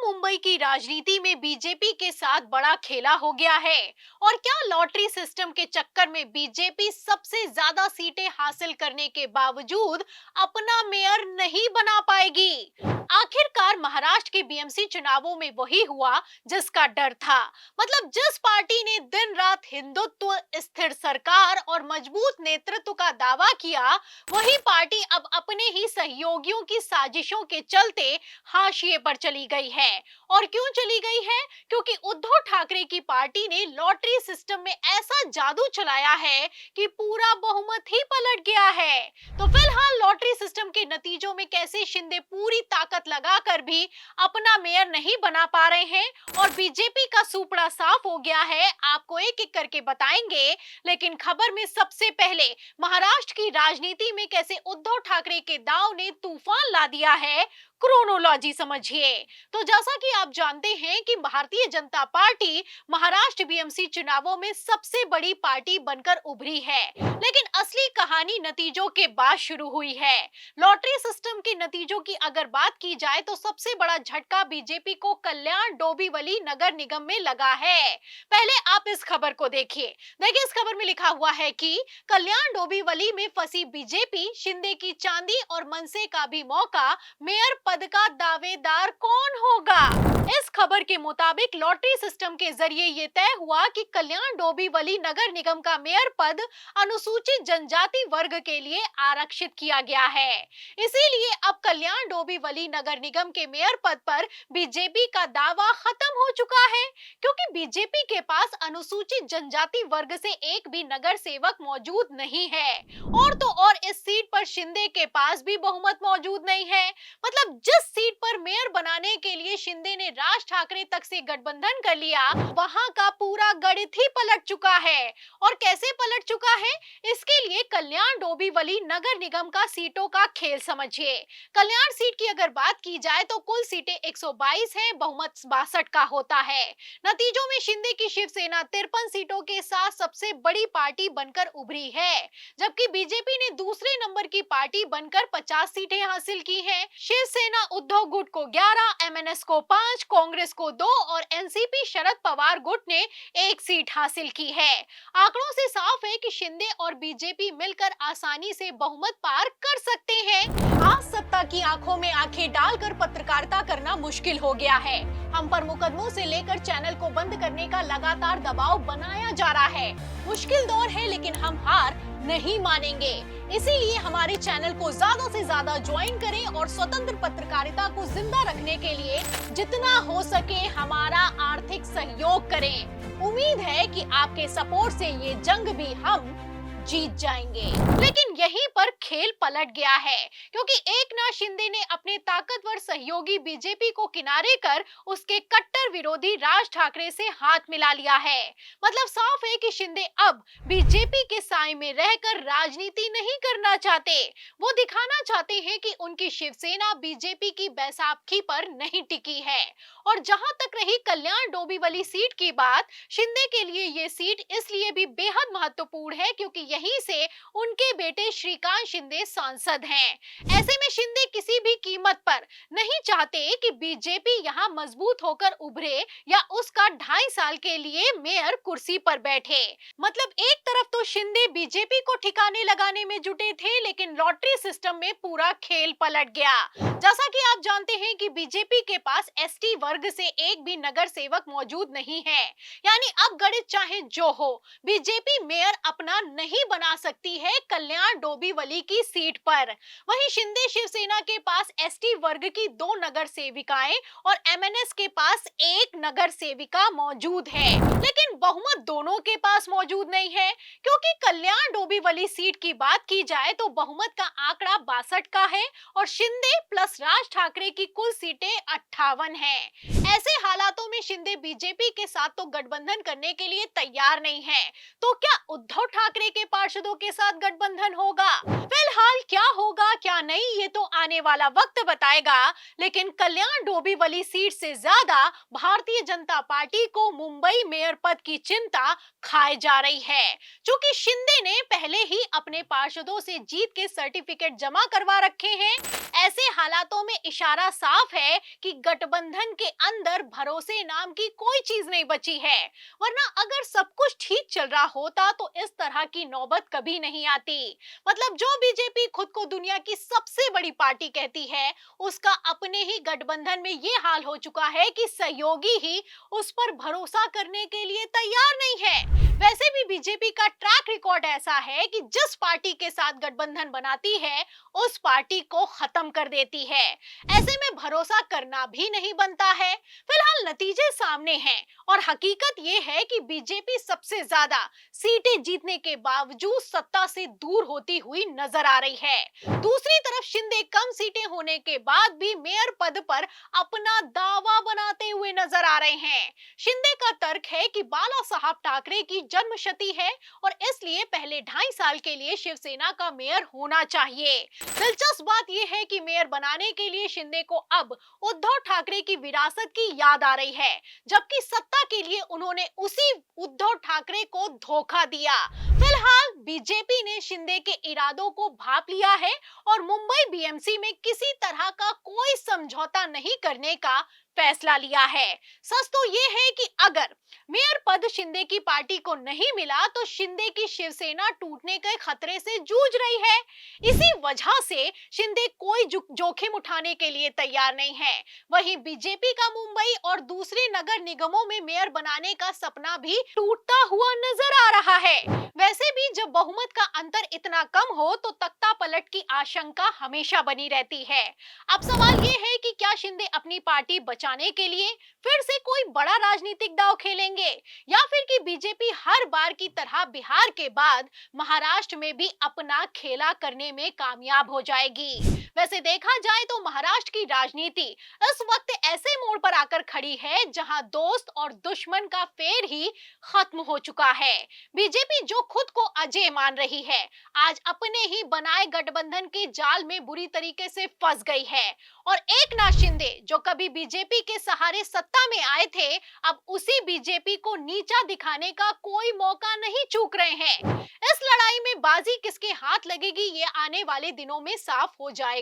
मुंबई की राजनीति में बीजेपी के साथ बड़ा खेला हो गया है। और क्या लॉटरी सिस्टम के चक्कर में बीजेपी सबसे ज्यादा सीटें हासिल करने के बावजूद अपना मेयर नहीं बना पाएगी? आखिरकार महाराष्ट्र के बीएमसी चुनावों में वही हुआ जिसका डर था। मतलब जिस पार्टी ने दिन रात हिंदुत्व, स्थिर सरकार और मजबूत नेतृत्व का दावा किया, वही पार्टी अब अपने ही सहयोगियों की साजिशों के चलते हाशिए पर चली गई है। और क्यों चली गई है? क्योंकि उद्धव ठाकरे की पार्टी ने लॉटरी सिस्टम में ऐसा जादू चलाया है कि पूरा बहुमत ही पलट गया है। तो फिलहाल लॉटरी सिस्टम के नतीजों में कैसे शिंदे पूरी ताकत लगाकर भी अपना मेयर नहीं बना पा रहे हैं और बीजेपी का सुपड़ा साफ हो गया है, आपको एक एक करके बताएंगे। लेकिन खबर में सबसे पहले महाराष्ट्र की राजनीति में कैसे उद्धव ठाकरे के दांव ने तूफान ला दिया है, क्रोनोलॉजी समझिए। तो जैसा कि आप जानते हैं कि भारतीय जनता पार्टी महाराष्ट्र बीएमसी चुनावों में सबसे बड़ी पार्टी बनकर उभरी है, लेकिन असली कहानी नतीजों के बाद शुरू हुई है। लॉटरी सिस्टम के नतीजों की अगर बात की जाए तो सबसे बड़ा झटका बीजेपी को कल्याण डोंबिवली नगर निगम में लगा है। पहले आप इस खबर को देखिए। इस खबर में लिखा हुआ है कि कल्याण डोंबिवली में फंसी बीजेपी, शिंदे की चांदी और मनसे का भी मौका, मेयर पद का दावेदार कौन होगा? इस खबर के मुताबिक लॉटरी सिस्टम के जरिए ये तय हुआ कि कल्याण डोंबिवली नगर निगम का मेयर पद अनुसूचित जनजाति वर्ग के लिए आरक्षित किया गया है। इसीलिए अब कल्याण डोंबिवली नगर निगम के मेयर पद पर बीजेपी का दावा खत्म हो चुका है, क्योंकि बीजेपी के पास अनुसूचित जनजाति वर्ग से एक भी नगर सेवक मौजूद नहीं है। और तो और इस सीट पर शिंदे के पास भी बहुमत मौजूद नहीं है। मतलब जिस सीट पर मेयर बनाने के लिए शिंदे ने राज ठाकरे तक से गठबंधन कर लिया, वहां का पूरा गणित ही पलट चुका है। और कैसे पलट चुका है, इसके लिए कल्याण डोंबिवली नगर निगम का सीटों का खेल समझिए। कल्याण सीट की अगर बात की जाए तो कुल सीटें 122 हैं, बहुमत 62 का होता है। नतीजों में शिंदे की शिवसेना 53 सीटों के साथ सबसे बड़ी पार्टी बनकर उभरी है, जबकि बीजेपी ने दूसरे नंबर की पार्टी बनकर 50 सीटें हासिल की हैं। शिवसेना उद्धव गुट को 11, एमएनएस को 5, कांग्रेस को 2 और एनसीपी शरद पवार गुट ने 1 सीट हासिल की है। आंकड़ों से साफ है कि शिंदे और बीजेपी मिलकर आसानी से बहुमत पार कर सकते हैं। आज सत्ता की आंखों में आंखें डालकर पत्रकारिता करना मुश्किल हो गया है। हम पर मुकदमों से लेकर चैनल को बंद करने का लगातार दबाव बनाया जा रहा है। मुश्किल दौर है, लेकिन हम हार नहीं मानेंगे। इसीलिए हमारे चैनल को ज्यादा से ज्यादा ज्वाइन करें और स्वतंत्र पत्रकारिता को जिंदा रखने के लिए जितना हो सके हमारा आर्थिक सहयोग करें। उम्मीद है कि आपके सपोर्ट से ये जंग भी हम जीत जाएंगे। लेकिन यहीं पर खेल पलट गया है, क्योंकि एकनाथ शिंदे ने अपने ताकतवर सहयोगी बीजेपी को किनारे कर उसके कट्टर विरोधी राज ठाकरे से हाथ मिला लिया है। मतलब साफ है कि शिंदे अब बीजेपी के साए में रहकर राजनीति नहीं करना चाहते। वो दिखाना चाहते हैं कि उनकी शिवसेना बीजेपी की बैसाखी पर नहीं टिकी है। और जहां तक रही कल्याण डोंबिवली सीट की बात, शिंदे के लिए ये सीट इसलिए भी बेहद महत्वपूर्ण है क्योंकि यहीं से उनके बेटे श्रीकांत शिंदे सांसद हैं। ऐसे में शिंदे किसी भी कीमत पर नहीं चाहते कि बीजेपी यहां मजबूत होकर उभरे या उसका 2.5 साल के लिए मेयर कुर्सी पर बैठे। मतलब एक तरफ तो शिंदे बीजेपी को ठिकाने लगाने में जुटे थे, लेकिन लॉटरी सिस्टम में पूरा खेल पलट गया। जैसा कि आप जानते हैं कि बीजेपी के पास एसटी वर्ग से एक भी नगर सेवक मौजूद नहीं है। यानी अब गणित चाहे जो हो, बीजेपी मेयर अपना नहीं बना सकती है कल्याण डोंबिवली की सीट पर। वहीं शिंदे शिवसेना के पास एसटी वर्ग की 2 नगर सेविकाएं और एमएनएस के पास 1 नगर सेविका मौजूद है, लेकिन बहुमत दोनों के पास मौजूद नहीं है। क्योंकि कल्याण डोंबिवली सीट की बात की जाए तो बहुमत का आंकड़ा 62 का है और शिंदे प्लस राज ठाकरे की कुल सीटें 58 हैं। ऐसे हालातों में शिंदे बीजेपी के साथ तो गठबंधन करने के लिए तैयार नहीं है, तो क्या उद्धव ठाकरे के पार्षदों के साथ गठबंधन होगा? फिलहाल क्या होगा क्या नहीं, ये तो आने वाला वक्त बताएगा। लेकिन कल्याण डोंबिवली सीट से ज्यादा भारतीय जनता पार्टी को मुंबई मेयर पद की चिंता खाए जा रही है। चूंकि शिंदे ने पहले ही अपने पार्षदों से जीत के सर्टिफिकेट जमा करवा रखे हैं, ऐसे हालातों में इशारा साफ है कि गठबंधन के अंदर भरोसे नाम की कोई चीज नहीं बची है। वरना अगर सब कुछ ठीक चल रहा होता तो इस तरह की नौबत कभी नहीं आती। मतलब जो बीजेपी खुद को दुनिया की सबसे बड़ी पार्टी कहती है, उसका अपने ही गठबंधन में ये हाल हो चुका है कि सहयोगी ही उस पर भरोसा करने के लिए तैयार नहीं है। वैसे भी बीजेपी का ट्रैक रिकॉर्ड ऐसा है कि जिस पार्टी के साथ गठबंधन बनाती है, उस पार्टी को खत्म कर देती है। ऐसे में भरोसा करना भी नहीं बनता है। फिलहाल नतीजे सामने हैं और हकीकत ये है कि बीजेपी सबसे ज्यादा सीटें जीतने के बावजूद सत्ता से दूर होती हुई नजर आ रही है। दूसरी तरफ शिंदे कम सीटें होने के बाद भी मेयर पद पर अपना दावा बनाते हुए नजर आ रहे हैं। शिंदे का तर्क है कि बाला साहब ठाकरे की जन्मशती है और इसलिए पहले 2.5 साल के लिए शिवसेना का मेयर होना चाहिए। दिलचस्प बात यह है कि मेयर बनाने के लिए शिंदे को अब उद्धव ठाकरे की विरासत की याद आ रही है, जबकि सत्ता के लिए उन्होंने उसी उद्धव ठाकरे को धोखा दिया। फिलहाल बीजेपी ने शिंदे के इरादों को भांप लिया है और मुंबई बीएमसी में किसी तरह का कोई समझौता नहीं करने का फैसला लिया है। सच तो ये है कि अगर मेयर पद शिंदे की पार्टी को नहीं मिला तो शिंदे की शिवसेना टूटने के खतरे से जूझ रही है। इसी वजह से शिंदे कोई जोखिम उठाने के लिए तैयार नहीं है। वहीं बीजेपी का मुंबई और दूसरे नगर निगमों में मेयर बनाने का सपना भी टूटता हुआ नजर आ रहा है। वैसे भी जब बहुमत का अंतर इतना कम हो तो तख्ता पलट की आशंका हमेशा बनी रहती है। अब सवाल ये है कि क्या शिंदे अपनी पार्टी बचाने के लिए फिर से कोई बड़ा राजनीतिक दांव खेलेंगे, या फिर कि बीजेपी हर बार की तरह बिहार के बाद महाराष्ट्र में भी अपना खेला करने में कामयाब हो जाएगी। वैसे देखा जाए तो महाराष्ट्र की राजनीति इस वक्त ऐसे मोड़ पर आकर खड़ी है जहां दोस्त और दुश्मन का फेर ही खत्म हो चुका है। बीजेपी जो खुद को अजय मान रही है, आज अपने ही बनाए गठबंधन के जाल में बुरी तरीके से फंस गई है। और एकनाथ शिंदे जो कभी बीजेपी के सहारे सत्ता में आए थे, अब उसी बीजेपी को नीचा दिखाने का कोई मौका नहीं चूक रहे हैं। इस लड़ाई में बाजी किसके हाथ लगेगी ये आने वाले दिनों में साफ हो जाएगा।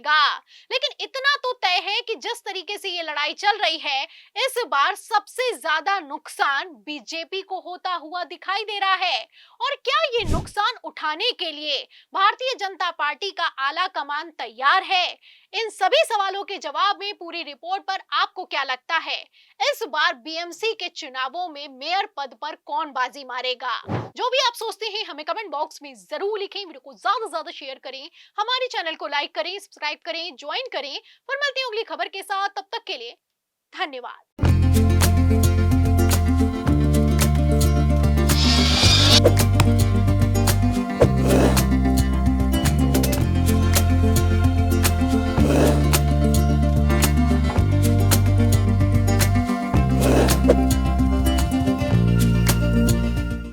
लेकिन इतना तो तय है कि जिस तरीके से ये लड़ाई चल रही है, इस बार सबसे ज्यादा नुकसान बीजेपी को होता हुआ दिखाई दे रहा है। और क्या ये नुकसान उठाने के लिए भारतीय जनता पार्टी का आला कमान तैयार है? इन सभी सवालों के जवाब में पूरी रिपोर्ट पर आपको क्या लगता है, इस बार बीएमसी के चुनावों में मेयर पद पर कौन बाजी मारेगा? जो भी आप सोचते हैं हमें कमेंट बॉक्स में जरूर लिखें। वीडियो को ज्यादा से ज्यादा शेयर करें, हमारे चैनल को लाइक करें, सब्सक्राइब करें, ज्वाइन करें। फिर मिलते हैं अगली खबर के साथ, तब तक के लिए धन्यवाद।